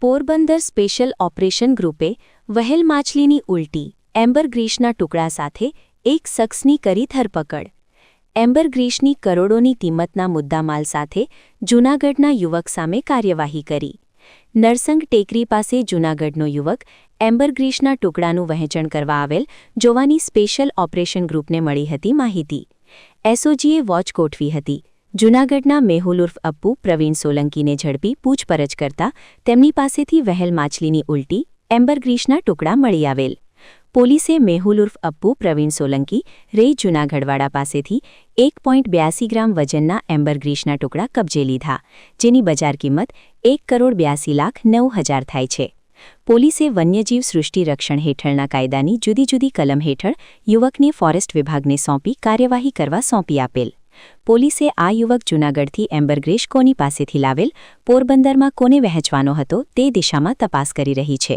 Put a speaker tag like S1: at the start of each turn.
S1: Porbandar special operation ગ્રુપે વહેલ માછલીની ઉલટી એમ્બરગ્રીસના ટુકડા સાથે એક શખ્સની કરી ધરપકડ. એમ્બરગ્રીસની કરોડોની કિંમતના મુદ્દામાલ સાથે જૂનાગઢના યુવક સામે કાર્યવાહી કરી. નરસંગ ટેકરી પાસે જૂનાગઢનો યુવક એમ્બરગ્રીસના ટુકડાનું વહેંચણ કરવા આવેલ જોવાની સ્પેશિયલ ઓપરેશન ગ્રુપને મળી હતી માહિતી. એસઓજીએ વોચ ગોઠવી હતી. જૂનાગઢના મેહુલ ઉર્ફ અપ્પુ પ્રવીણ સોલંકીને ઝડપી પૂછપરછ કરતા તેમની પાસેથી વહેલ માછલીની ઉલટી એમ્બરગ્રીસના ટુકડા મળી આવેલ. પોલીસે મેહુલ ઉર્ફ અપ્પુ પ્રવીણ સોલંકી રે જૂનાગઢવાડા પાસેથી 1.82 ગ્રામ વજનના એમ્બરગ્રીસના ટુકડા કબજે લીધા, જેની બજાર કિંમત 1,82,09,000 થાય છે. પોલીસે વન્યજીવ સૃષ્ટિ રક્ષણ હેઠળના કાયદાની જુદી જુદી કલમ હેઠળ યુવકને ફોરેસ્ટ વિભાગને સોંપી કાર્યવાહી કરવા સોંપી આપેલ. પોલીસે આ યુવક જૂનાગઢથી એમ્બરગ્રીસ કોની પાસેથી લાવેલ, પોરબંદરમાં કોને વહેંચવાનો હતો તે દિશામાં તપાસ કરી રહી છે.